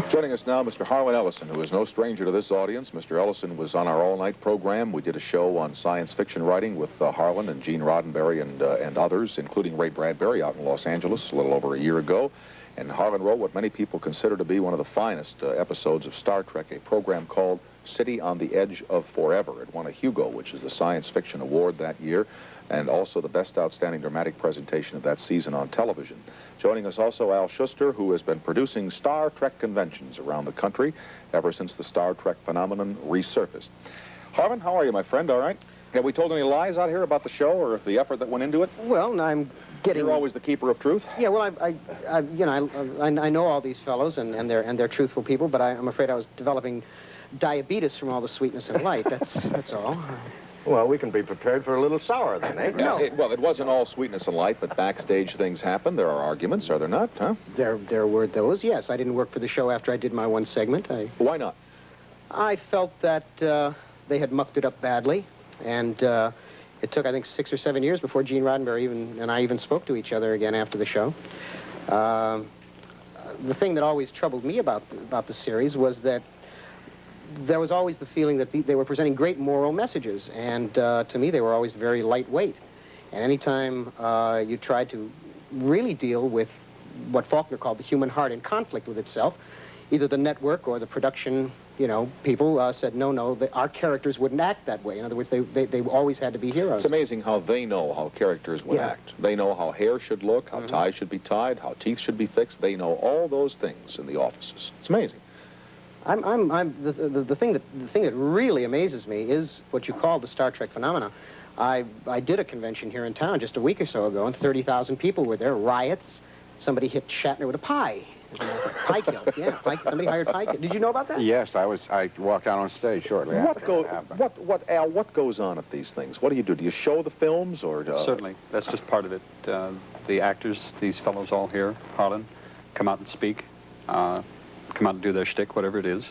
Joining us now, Mr. Harlan Ellison, who is no stranger to this audience. Mr. Ellison was on our all-night program. We did a show on science fiction writing with Harlan and Gene Roddenberry and others, including Ray Bradbury, out in Los Angeles a little over a year ago. And Harlan wrote what many people consider to be one of the finest episodes of Star Trek, a program called City on the Edge of Forever. It won a Hugo, which is the Science Fiction Award that year, and also the Best Outstanding Dramatic Presentation of that season on television. Joining us also Al Schuster, who has been producing Star Trek conventions around the country ever since the Star Trek phenomenon resurfaced. Harlan, how are you, my friend? All right? Have we told any lies out here about the show or the effort that went into it? Well, I'm getting... You're always the keeper of truth? Yeah, well, I know all these fellows, and they're truthful people, but I'm afraid I was developing diabetes from all the sweetness and light. That's all. Well, we can be prepared for a little sour then, eh? No. Well, it wasn't all sweetness and light, but backstage things happen. There are arguments, are there not, huh? There were those, yes. I didn't work for the show after I did my one segment. Why not? I felt that they had mucked it up badly, and it took, I think, 6 or 7 years before Gene Roddenberry and I even spoke to each other again after the show. The thing that always troubled me about the series was that there was always the feeling that they were presenting great moral messages, and to me they were always very lightweight. And anytime you tried to really deal with what Faulkner called the human heart in conflict with itself, either the network or the production, people said, no, our characters wouldn't act that way. In other words, they always had to be heroes. It's amazing how they know how characters would act. They know how hair should look, how ties should be tied, how teeth should be fixed. They know all those things in the offices. It's amazing. The thing that really amazes me is what you call the Star Trek phenomena. I did a convention here in town just a week or so ago, and 30,000 people were there. Riots. Somebody hit Shatner with a pie. Pie kill. Yeah, somebody hired pie kill. Did you know about that? Yes, I walked out on stage shortly after that happened. Al, what goes on at these things? What do you do? Do you show the films or? Certainly, that's just part of it. The actors, these fellows all here, Harlan, come out and speak. Come out and do their shtick, whatever it is.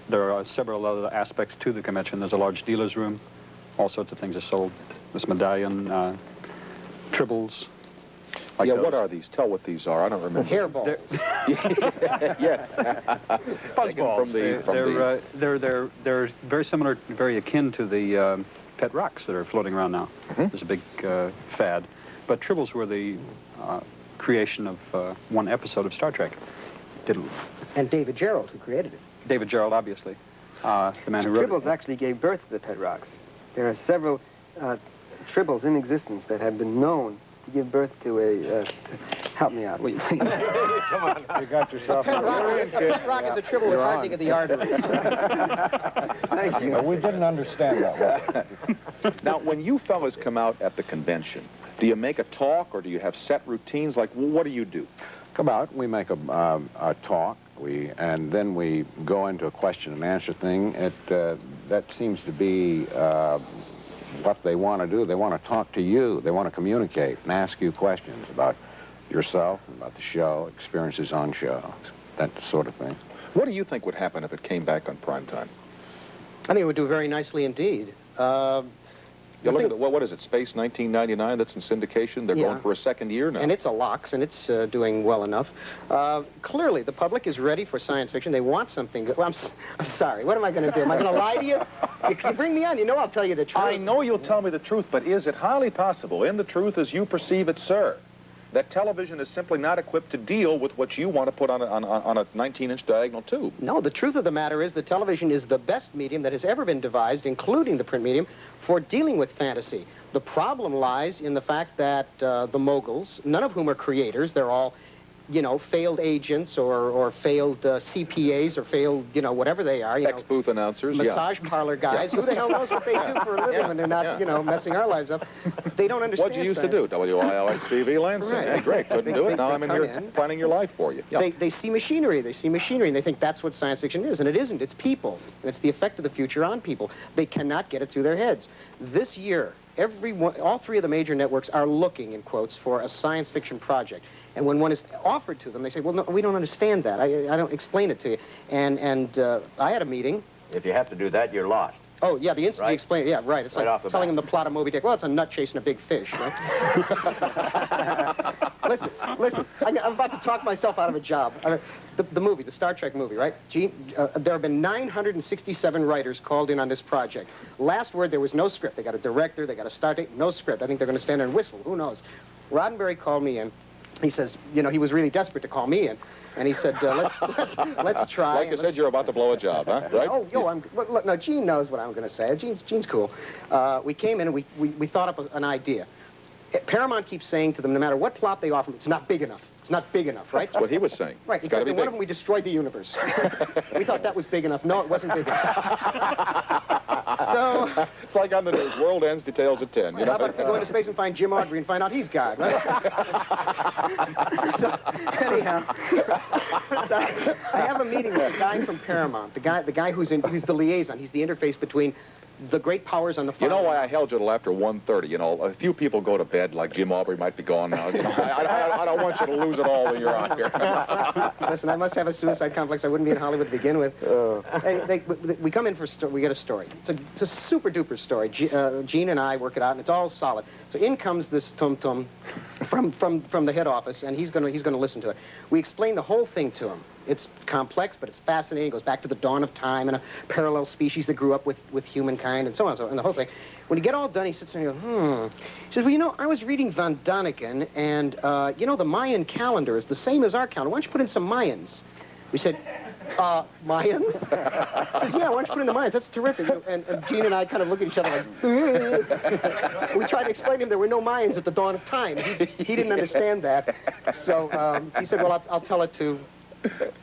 There are several other aspects to the convention. There's a large dealer's room. All sorts of things are sold. This medallion, tribbles. Like what are these? Tell what these are. I don't remember. Hairballs. Yes. Buzzballs. They're very similar, very akin to the pet rocks that are floating around now. There's a big fad. But tribbles were the creation of one episode of Star Trek. And David Gerald, who created it. David Gerald, obviously, the man who wrote it. Tribbles actually gave birth to the pet rocks. There are several tribbles in existence that have been known to give birth to a... help me out. Come on, you got yourself... Pet rock is a tribble with hardening of the arteries. Thank you. We didn't understand that one. Now, when you fellas come out at the convention, do you make a talk or do you have set routines? Like, what do you do? Come out, we make a talk, and then we go into a question and answer thing. That seems to be what they want to do. They want to talk to you. They want to communicate and ask you questions about yourself, about the show, experiences on show, that sort of thing. What do you think would happen if it came back on prime time? I think it would do very nicely indeed. You look at what is it, Space 1999, that's in syndication? They're going for a second year now. And it's a Lox, and it's doing well enough. Clearly, the public is ready for science fiction. They want something good. Well, I'm sorry. What am I going to do? Am I going to lie to you? If you bring me on, you know I'll tell you the truth. I know you'll tell me the truth, but is it highly possible, in the truth as you perceive it, sir, that television is simply not equipped to deal with what you want to put on a 19-inch diagonal tube? No, the truth of the matter is that television is the best medium that has ever been devised, including the print medium, for dealing with fantasy. The problem lies in the fact that the moguls, none of whom are creators, they're all, failed agents or failed CPAs or failed, whatever they are. Ex-booth announcers, massage parlor guys. Who the hell knows what they do for a living when they're not, messing our lives up? They don't understand. What you used to do? WILX-TV Lansing. Right. Hey, Drake couldn't do it. Now I'm in here planning your life for you. They see machinery. They see machinery, and they think that's what science fiction is, and it isn't. It's people, and it's the effect of the future on people. They cannot get it through their heads. This year, all three of the major networks are looking, in quotes, for a science fiction project. And when one is offered to them, they say, well, no, we don't understand that. I don't explain it to you. And I had a meeting. If you have to do that, you're lost. Oh, yeah, the instant Right? you explain it, yeah, right. It's Right off like the telling bat. them the plot of Moby Dick. Well, it's a nut chasing a big fish, right? listen, I'm about to talk myself out of a job. The movie, the Star Trek movie, right? There have been 967 writers called in on this project. Last word, there was no script. They got a director, they got a start date, no script. I think they're going to stand there and whistle. Who knows? Roddenberry called me in. He says, you know, he was really desperate to call me in. And he said, let's try. Like you said, you're about to blow a job, huh? Right? Oh, look, no, Gene knows what I'm going to say. Gene's cool. We came in and we thought up an idea. Paramount keeps saying to them, no matter what plot they offer them, it's not big enough. It's not big enough, right? That's what he was saying. Right, It's gotta because be in one big. of them we destroyed the universe. We thought that was big enough. No, it wasn't big enough. So, It's like on the news, world ends, details at 10. You know? how about if we go into space and find Jim Audrey and find out he's God, right? So, anyhow, I have a meeting with a guy from Paramount, the guy who's the liaison. He's the interface between the great powers on the You far know why end. I held you till after 1:30? You know, a few people go to bed, like Jim Aubrey might be gone now. You know, I don't want you to lose it all when you're on here. Listen, I must have a suicide complex. I wouldn't be in Hollywood to begin with. We come in for we get a story. It's a super duper story. Gene and I work it out, and it's all solid. So in comes this tum-tum from the head office, and he's gonna listen to it. We explain the whole thing to him. It's complex, but it's fascinating. It goes back to the dawn of time and a parallel species that grew up with humankind and so on and the whole thing. When you get all done, he sits there and goes, He says, well, you know, I was reading Von Daniken, and, you know, the Mayan calendar is the same as our calendar. Why don't you put in some Mayans? We said, Mayans? He says, yeah, why don't you put in the Mayans? That's terrific. And Gene and I kind of look at each other like, we tried to explain to him there were no Mayans at the dawn of time. He didn't understand that. So he said, well, I'll tell it to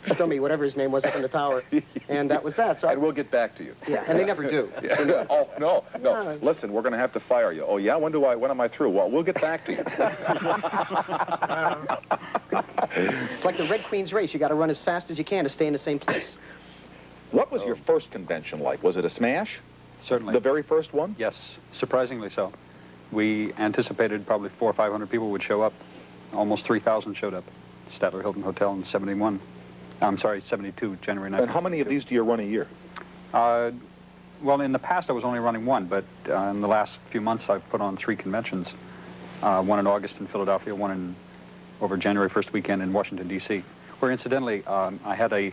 Stummy, whatever his name was up in the tower, and that was that. So And we'll get back to you. yeah, and they never do. Yeah. Oh, no. No. Listen, we're going to have to fire you. Oh, yeah? When am I through? Well, we'll get back to you. It's like the Red Queen's race. You got to run as fast as you can to stay in the same place. What was your first convention like? Was it a smash? Certainly. The very first one? Yes, surprisingly so. We anticipated probably 400 or 500 people would show up. Almost 3,000 showed up. Statler Hilton Hotel in 71. I'm sorry, 72, January 9th. And how many of these do you run a year? Well, in the past I was only running one, but in the last few months I've put on 3 conventions. One in August in Philadelphia, one over January 1st weekend in Washington, D.C., where incidentally I had a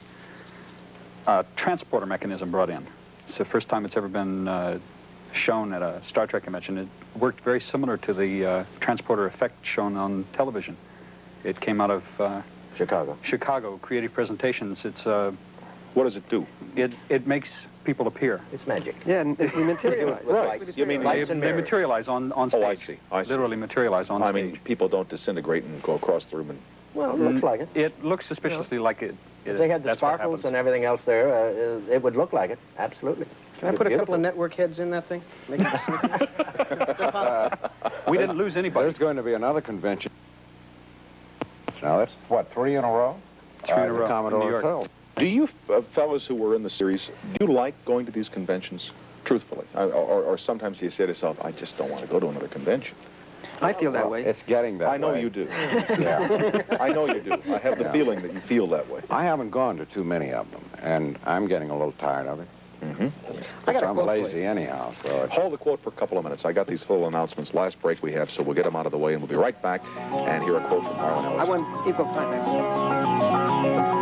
transporter mechanism brought in. It's the first time it's ever been shown at a Star Trek convention. It worked very similar to the transporter effect shown on television. It came out of Chicago Creative Presentations. It's What does it do? it makes people appear. It's magic. Yeah, and we materialize. Right. You mean Lights They and mirrors. materialize on stage. Oh, I see. I see. Literally materialize on I stage. mean, people don't disintegrate and go across the room and... Well, it looks like it. It looks suspiciously like it. If they had the that's what sparkles happens. and everything else there, it would look like it. Absolutely. Can I put a couple of network heads in that thing? Make it We didn't lose anybody. There's going to be another convention. Now, that's, what, 3 in a row? 3 in a row The in Commodore New York. Hotel. Do you fellas who were in the series, do you like going to these conventions, truthfully? Or sometimes you say to yourself, I just don't want to go to another convention. I feel that way. It's getting that way. I know you do. Yeah. I know you do. I have the feeling that you feel that way. I haven't gone to too many of them, and I'm getting a little tired of it. I got a I'm quote for you. lazy anyhow, so it's... Hold the quote for a couple of minutes. I got these little announcements. Last break we have, so we'll get them out of the way, and we'll be right back and hear a quote from Harlan I Ellison. want equal time.